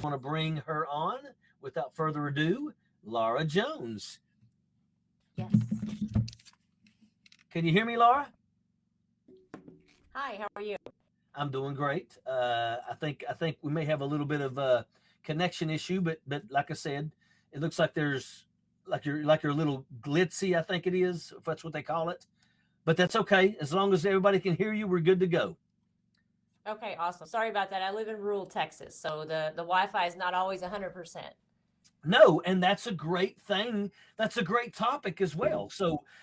want to bring her on. Without further ado, Laura Jones. Yes. Can you hear me, Laura? Hi, how are you? I'm doing great. I think we may have a little bit of a connection issue, but like I said, it looks like there's like you're a little glitzy. I think it is, if that's what they call it. But that's okay. As long as everybody can hear you, we're good to go. Okay, awesome. Sorry about that. I live in rural Texas, so the Wi-Fi is not always 100%. No, and that's a great thing. That's a great topic as well.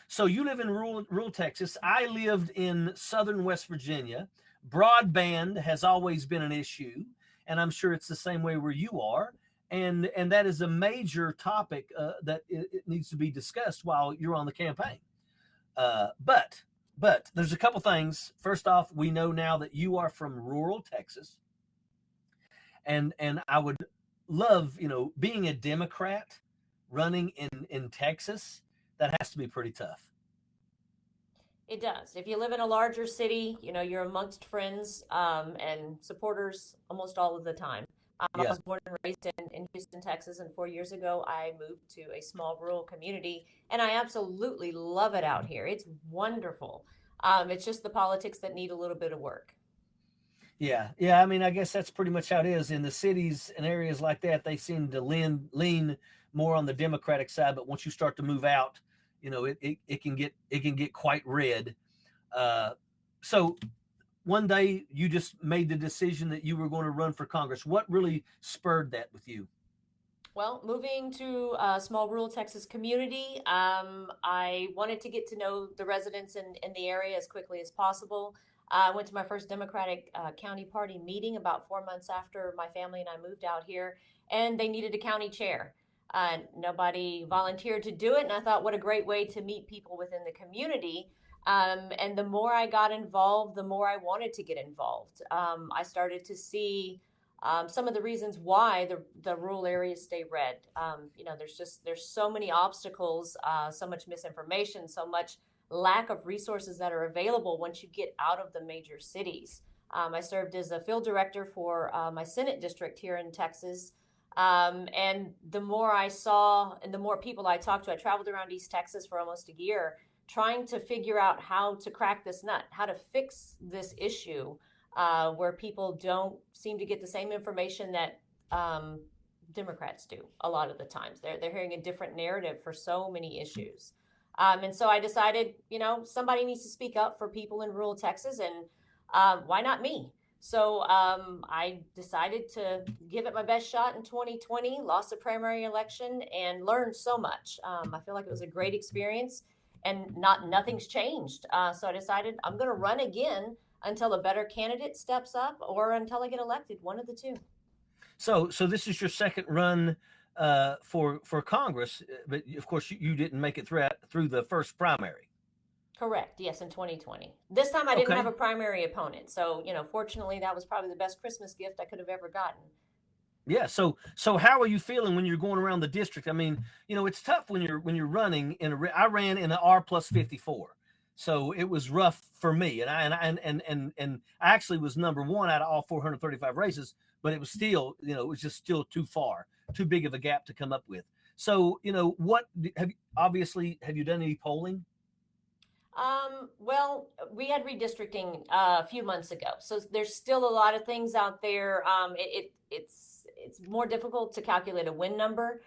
So you live in rural Texas. I lived in southern West Virginia. Broadband has always been an issue, and I'm sure it's the same way where you are. And that is a major topic that it needs to be discussed while you're on the campaign. But there's a couple things. First off, we know now that you are from rural Texas, and I would love, being a Democrat running in Texas. That has to be pretty tough. It does. If you live in a larger city, you're amongst friends and supporters almost all of the time. I Yeah. was born and raised in Houston, Texas, and 4 years ago I moved to a small rural community, and I absolutely love it out here. It's wonderful. It's just the politics that need a little bit of work. Yeah. I mean, I guess that's pretty much how it is in the cities and areas like that. They seem to lean more on the Democratic side, but once you start to move out, it can get quite red. Uh, so one day you just made the decision that you were going to run for Congress. What really spurred that with you? Well, moving to a small rural Texas community, I wanted to get to know the residents in the area as quickly as possible. I went to my first Democratic County Party meeting about 4 months after my family and I moved out here, and they needed a county chair. Nobody volunteered to do it, and I thought, what a great way to meet people within the community. And the more I got involved, the more I wanted to get involved. I started to see some of the reasons why the rural areas stay red. There's so many obstacles, so much misinformation, so much lack of resources that are available once you get out of the major cities. I served as a field director for my Senate district here in Texas. And the more I saw and the more people I talked to, I traveled around East Texas for almost a year trying to figure out how to crack this nut, how to fix this issue where people don't seem to get the same information that Democrats do a lot of the times. They're hearing a different narrative for so many issues. And so I decided, somebody needs to speak up for people in rural Texas, and why not me? So I decided to give it my best shot in 2020, lost the primary election, and learned so much. I feel like it was a great experience, and nothing's changed. So I decided I'm going to run again until a better candidate steps up or until I get elected, one of the two. So this is your second run for Congress, but of course you didn't make it through the first primary. Correct. Yes, in 2020. This time I didn't have Okay. a primary opponent. So, fortunately, that was probably the best Christmas gift I could have ever gotten. Yeah. So how are you feeling when you're going around the district? I mean, it's tough when you're running I ran in an R+54. So it was rough for me. And I actually was number one out of all 435 races, but it was still, it was just still too far, too big of a gap to come up with. So, what have you done any polling? Well, we had redistricting a few months ago, so there's still a lot of things out there. It's more difficult to calculate a win number.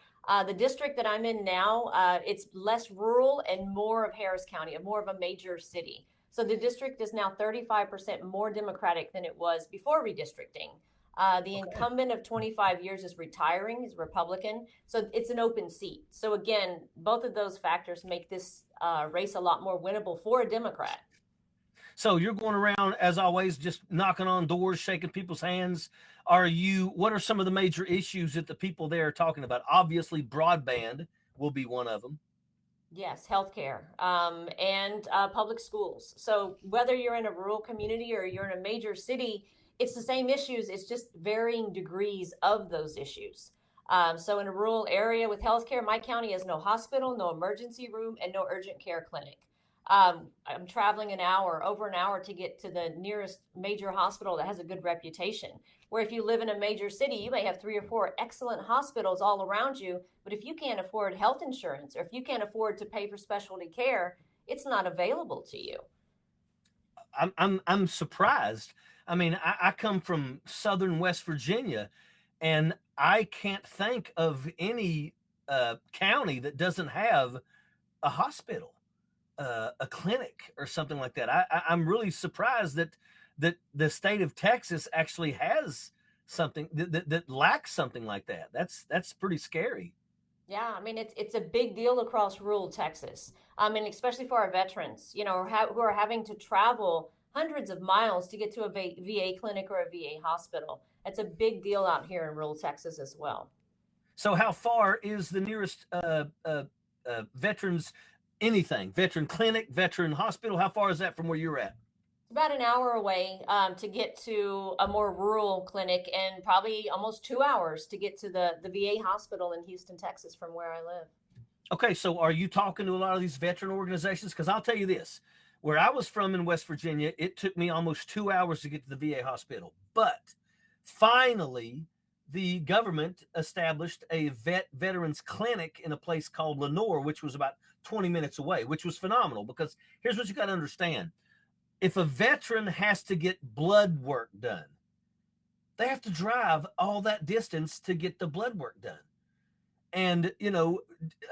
The district that I'm in now, it's less rural and more of Harris County, more of a major city. So the district is now 35% more Democratic than it was before redistricting. The Okay. incumbent of 25 years is retiring, he's Republican. So it's an open seat. So again, both of those factors make this race a lot more winnable for a Democrat. So you're going around as always, just knocking on doors, shaking people's hands. What are some of the major issues that the people there are talking about? Obviously, broadband will be one of them. Yes, healthcare and public schools. So whether you're in a rural community or you're in a major city, it's the same issues. It's just varying degrees of those issues. So in a rural area with healthcare, my county has no hospital, no emergency room, and no urgent care clinic. I'm traveling over an hour to get to the nearest major hospital that has a good reputation. Where if you live in a major city, you may have 3 or 4 excellent hospitals all around you, but if you can't afford health insurance or if you can't afford to pay for specialty care, it's not available to you. I'm surprised. I mean, I come from southern West Virginia, and I can't think of any county that doesn't have a hospital, a clinic, or something like that. I'm really surprised that the state of Texas actually has something that lacks something like that. That's pretty scary. Yeah, I mean it's a big deal across rural Texas. I mean, especially for our veterans, you know, who are having to travel hundreds of miles to get to a VA clinic or a VA hospital. It's a big deal out here in rural Texas as well. So, how far is the nearest veterans anything? Veteran clinic, veteran hospital? How far is that from where you're at? It's about an hour away to get to a more rural clinic, and probably almost 2 hours to get to the VA hospital in Houston, Texas, from where I live. Okay, so are you talking to a lot of these veteran organizations? Because I'll tell you this, where I was from in West Virginia, it took me almost 2 hours to get to the VA hospital. But finally, the government established a veterans clinic in a place called Lenore, which was about 20 minutes away, which was phenomenal. Because here's what you got to understand. If a veteran has to get blood work done, they have to drive all that distance to get the blood work done. And, you know,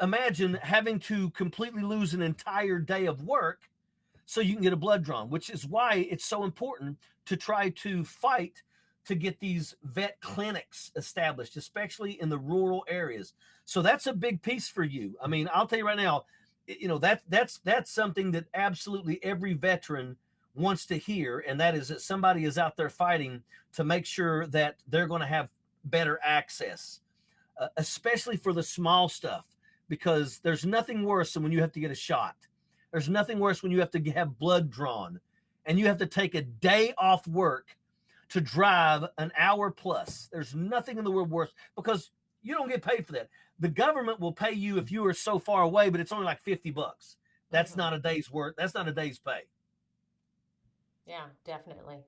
imagine having to completely lose an entire day of work so you can get a blood drawn, which is why it's so important to try to fight to get these vet clinics established, especially in the rural areas. So that's a big piece for you. I mean, I'll tell you right now, you know, that's something that absolutely every veteran wants to hear, and that is that somebody is out there fighting to make sure that they're going to have better access, especially for the small stuff, because there's nothing worse than when you have to get a shot. There's nothing worse when you have to have blood drawn and you have to take a day off work to drive an hour plus. There's nothing in the world worse, because you don't get paid for that. The government will pay you if you are so far away, but it's only like $50. That's not a day's work. That's not a day's pay. Yeah, definitely.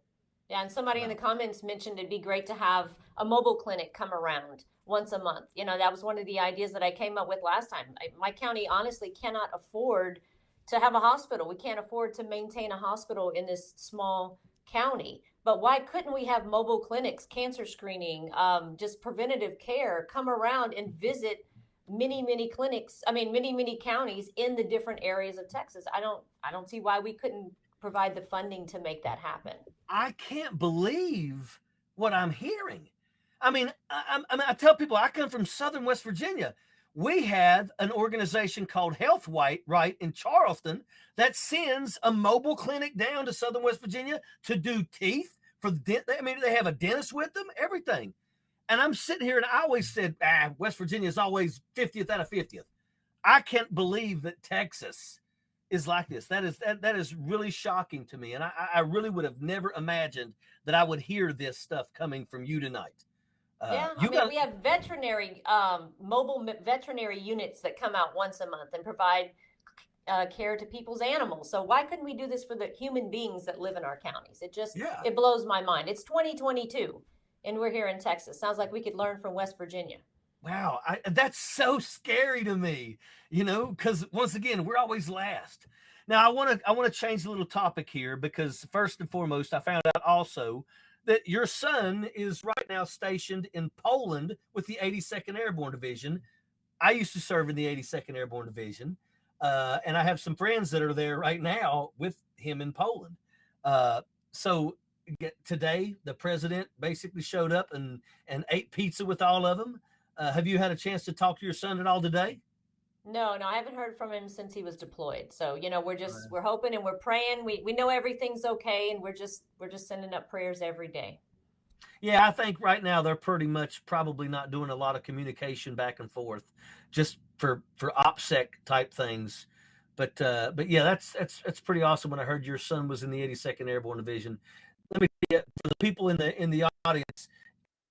Yeah, and somebody in Wow. the comments mentioned it'd be great to have a mobile clinic come around once a month. You know, that was one of the ideas that I came up with last time. My county honestly cannot afford to have a hospital. We can't afford to maintain a hospital in this small county. But why couldn't we have mobile clinics, cancer screening, just preventative care, come around and visit many clinics, I mean many counties in the different areas of Texas? I don't see why we couldn't provide the funding to make that happen. I can't believe what I'm hearing. I mean, I tell people I come from Southern West Virginia. We have an organization called Health Right in Charleston that sends a mobile clinic down to Southern West Virginia to do teeth for the. I mean, they have a dentist with them, everything. And I'm sitting here, and I always said, West Virginia is always 50th out of 50th. I can't believe that Texas is like this. That is really shocking to me, and I really would have never imagined that I would hear this stuff coming from you tonight. Yeah, I mean, we have mobile veterinary units that come out once a month and provide care to people's animals. So why couldn't we do this for the human beings that live in our counties? Yeah. It blows my mind. It's 2022, and we're here in Texas. Sounds like we could learn from West Virginia. Wow, that's so scary to me, you know, because once again, we're always last. Now, I want to change a little topic here, because first and foremost, I found out also that your son is right now stationed in Poland with the 82nd Airborne Division. I used to serve in the 82nd Airborne Division, and I have some friends that are there right now with him in Poland. So today, the president basically showed up and ate pizza with all of them. Have you had a chance to talk to your son at all today? No, I haven't heard from him since he was deployed. So, you know, we're hoping and we're praying. We know everything's okay, and we're just sending up prayers every day. Yeah, I think right now they're pretty much probably not doing a lot of communication back and forth, just for OPSEC type things. But yeah, that's pretty awesome. When I heard your son was in the 82nd Airborne Division, let me tell you, for the people in the audience,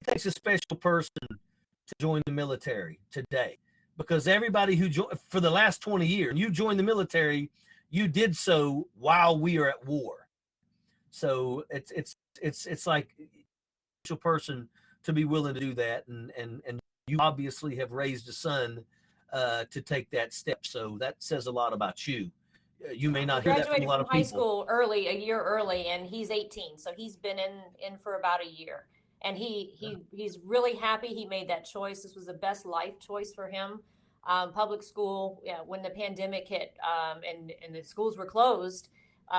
it takes a special person to join the military today, because everybody who for the last 20 years, you join the military, you did so while we are at war. So it's like a person to be willing to do that, and you obviously have raised a son to take that step. So that says a lot about you. You may He not hear that from a graduated lot from of high people. school early, a year early, and he's 18, so he's been in for about a year. And he's really happy he made that choice. This was the best life choice for him. Public school, yeah, when the pandemic hit, and the schools were closed,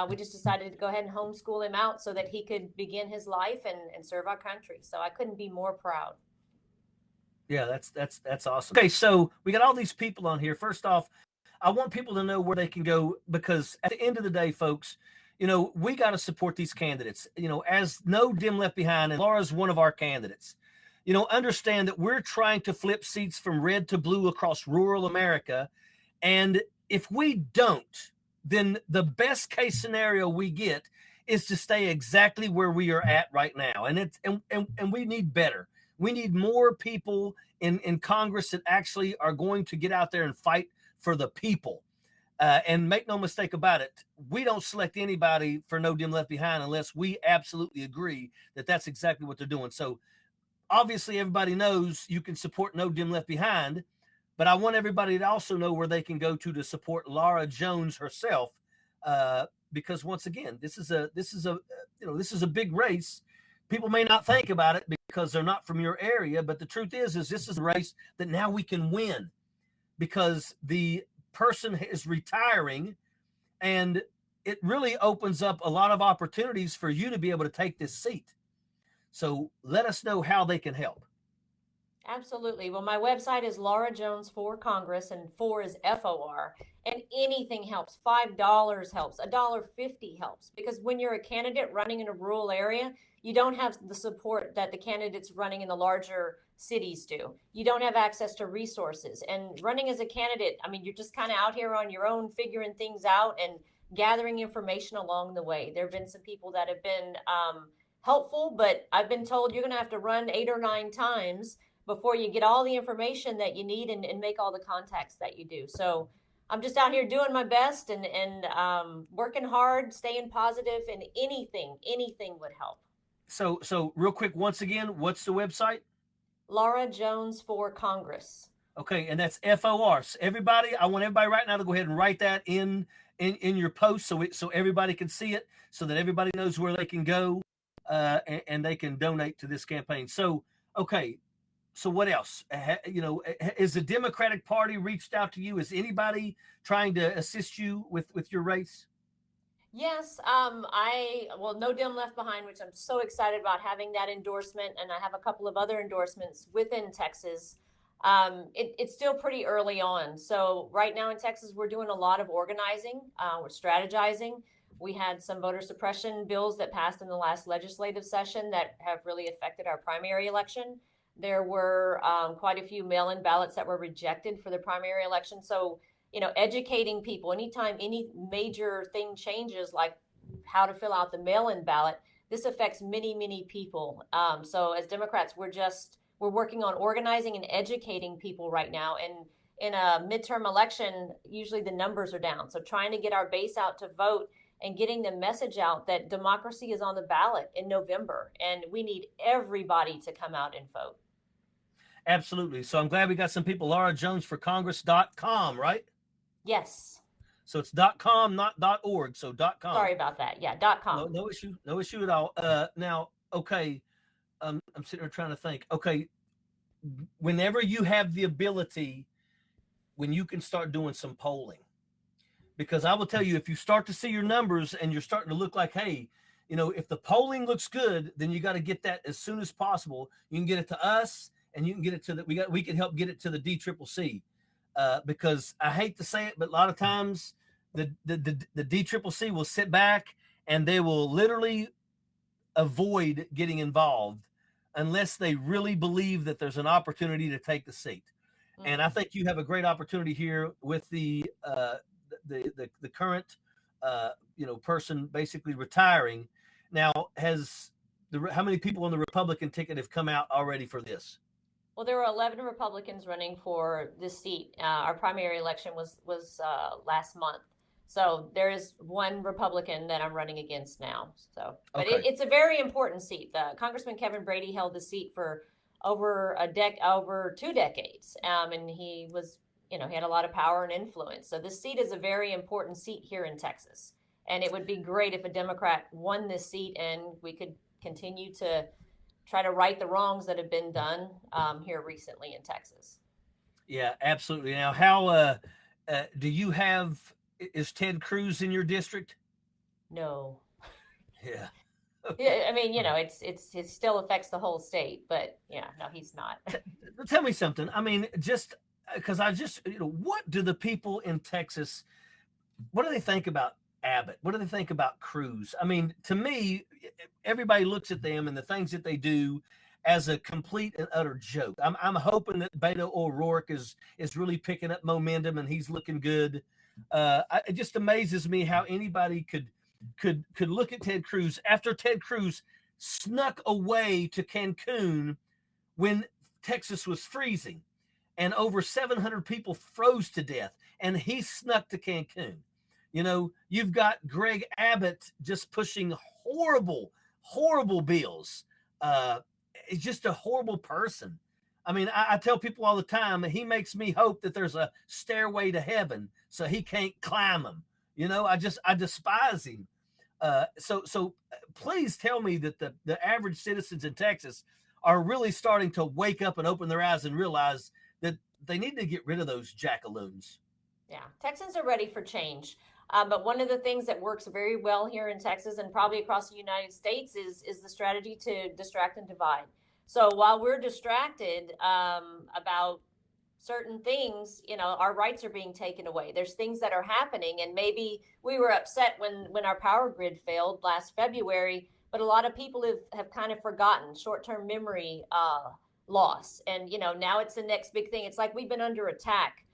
we just decided to go ahead and homeschool him out so that he could begin his life and serve our country. So I couldn't be more proud. Yeah, that's awesome. Okay, so we got all these people on here. First off, I want people to know where they can go, because at the end of the day, folks, we got to support these candidates. As No Dim Left Behind, and Laura's one of our candidates. Understand that we're trying to flip seats from red to blue across rural America, and if we don't, then the best case scenario we get is to stay exactly where we are at right now, and we need better. We need more people in Congress that actually are going to get out there and fight for the people. And make no mistake about it, we don't select anybody for No Dim Left Behind unless we absolutely agree that that's exactly what they're doing. So obviously everybody knows you can support No Dim Left Behind, but I want everybody to also know where they can go to support Laura Jones herself, because once again, this is a big race. People may not think about it because they're not from your area, but the truth is this is a race that now we can win, because the person is retiring, and it really opens up a lot of opportunities for you to be able to take this seat. So let us know how they can help. Absolutely. Well, my website is Laura Jones for Congress, and four is FOR. And anything helps. $5 helps. $1.50 helps. Because when you're a candidate running in a rural area, you don't have the support that the candidates running in the larger cities do. You don't have access to resources. And running as a candidate, I mean, you're just kind of out here on your own, figuring things out and gathering information along the way. There have been some people that have been helpful, but I've been told you're going to have to run 8 or 9 times before you get all the information that you need and make all the contacts that you do. So I'm just out here doing my best and working hard, staying positive, and anything would help. So real quick, once again, what's the website? Laura Jones for Congress. Okay, and that's FOR. So everybody, I want everybody right now to go ahead and write that in your post, so everybody can see it, so that everybody knows where they can go, and they can donate to this campaign. So okay, so what else? Is the Democratic Party reached out to you? Is anybody trying to assist you with your race? Yes, No Dim Left Behind, which I'm so excited about having that endorsement, and I have a couple of other endorsements within Texas. It's still pretty early on. So right now in Texas, we're doing a lot of organizing. We're strategizing. We had some voter suppression bills that passed in the last legislative session that have really affected our primary election. There were quite a few mail-in ballots that were rejected for the primary election. So educating people anytime any major thing changes, like how to fill out the mail-in ballot, this affects many people. So as Democrats, we're working on organizing and educating people right now. And in a midterm election, usually the numbers are down. So trying to get our base out to vote and getting the message out that democracy is on the ballot in November, and we need everybody to come out and vote. Absolutely. So I'm glad we got some people. Laura Jones for Congress.com, right? Yes. So it's .com, not .org. So .com. Sorry about that. Yeah, .com. No issue at all. Now, okay, I'm sitting here trying to think. Okay, whenever you have the ability, when you can start doing some polling, because I will tell you, if you start to see your numbers and you're starting to look like, hey, if the polling looks good, then you got to get that as soon as possible. You can get it to us, and you can get it to we can help get it to the DCCC. Because I hate to say it, but a lot of times the DCCC will sit back and they will literally avoid getting involved unless they really believe that there's an opportunity to take the seat. Mm-hmm. And I think you have a great opportunity here with the current person basically retiring. Now, how many people on the Republican ticket have come out already for this? Well, there were 11 Republicans running for this seat. Our primary election was last month. So there is one Republican that I'm running against now. So, but Okay. it's a very important seat. Congressman Kevin Brady held the seat for over 2 decades, and he was, he had a lot of power and influence. So this seat is a very important seat here in Texas, and it would be great if a Democrat won this seat and we could continue to try to right the wrongs that have been done here recently in Texas. Yeah, absolutely. Now, how do you have? Is Ted Cruz in your district? No. Yeah. Yeah, Okay. I mean, it still affects the whole state, but yeah, no, he's not. Tell me something. I mean, just because what do the people in Texas? What do they think about Abbott? What do they think about Cruz? I mean, to me, everybody looks at them and the things that they do as a complete and utter joke. I'm hoping that Beto O'Rourke is really picking up momentum and he's looking good. It just amazes me how anybody could look at Ted Cruz after Ted Cruz snuck away to Cancun when Texas was freezing and over 700 people froze to death, and he snuck to Cancun. You've got Greg Abbott just pushing horrible, horrible bills. He's just a horrible person. I mean, I tell people all the time, he makes me hope that there's a stairway to heaven so he can't climb them. I despise him. So please tell me that the average citizens in Texas are really starting to wake up and open their eyes and realize that they need to get rid of those jackaloons. Yeah, Texans are ready for change. But one of the things that works very well here in Texas and probably across the United States is the strategy to distract and divide. So while we're distracted about certain things, our rights are being taken away. There's things that are happening, and maybe we were upset when our power grid failed last February, but a lot of people have kind of forgotten short-term memory loss. And now it's the next big thing. It's like we've been under attack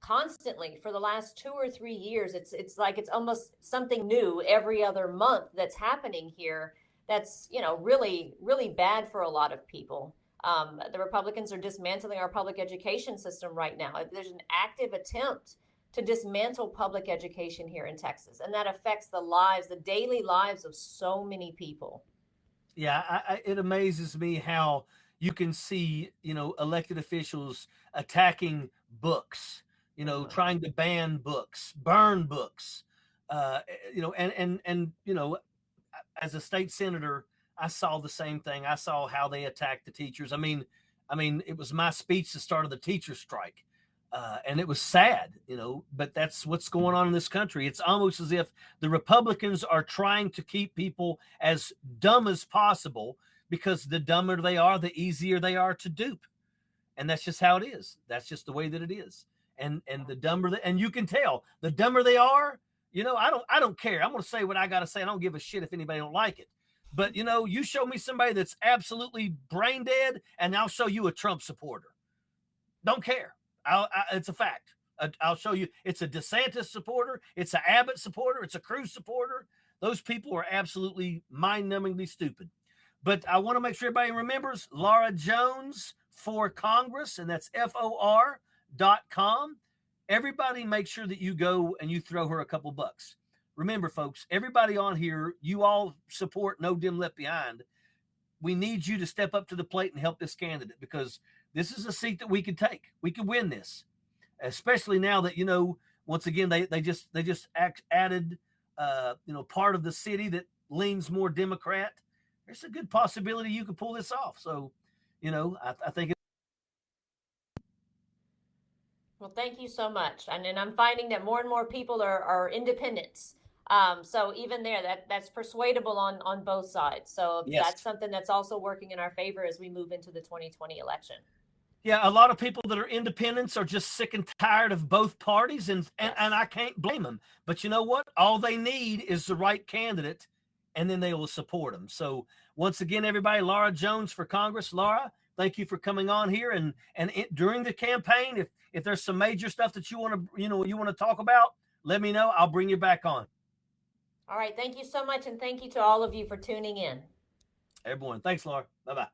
constantly for the last 2 or 3 years. It's like it's almost something new every other month that's happening here. That's really really bad for a lot of people. The Republicans are dismantling our public education system right now. There's an active attempt to dismantle public education here in Texas, and that affects the daily lives of so many people. Yeah, it amazes me how you can see, elected officials attacking books, Mm-hmm. trying to ban books, burn books, and as a state senator, I saw the same thing. I saw how they attacked the teachers. I mean, it was my speech that started the teacher strike. And it was sad, but that's what's going on in this country. It's almost as if the Republicans are trying to keep people as dumb as possible because the dumber they are, the easier they are to dupe. And that's just how it is. That's just the way that it is. And the dumber and you can tell the dumber they are, I don't care. I'm going to say what I got to say. I don't give a shit if anybody don't like it. But you show me somebody that's absolutely brain dead, and I'll show you a Trump supporter. Don't care. It's a fact. I'll show you. It's a DeSantis supporter. It's an Abbott supporter. It's a Cruz supporter. Those people are absolutely mind-numbingly stupid. But I want to make sure everybody remembers Laura Jones for Congress, and that's FOR.com. Everybody make sure that you go and you throw her a couple bucks. Remember, folks, everybody on here, you all support No Dim Left Behind. We need you to step up to the plate and help this candidate because this is a seat that we could take. We could win this, especially now that once again they just added part of the city that leans more Democrat. There's a good possibility you could pull this off. So, I think. Well, thank you so much. And I'm finding that more and more people are independents. So even there, that's persuadable on both sides. So Yes. that's something that's also working in our favor as we move into the 2020 election. Yeah, a lot of people that are independents are just sick and tired of both parties, and Yes. I can't blame them. But you know what? All they need is the right candidate, and then they will support them. So once again, everybody, Laura Jones for Congress. Laura, thank you for coming on here, and during the campaign, if there's some major stuff that you want to talk about, let me know. I'll bring you back on. All right. Thank you so much. And thank you to all of you for tuning in. Everyone, thanks, Laura. Bye bye.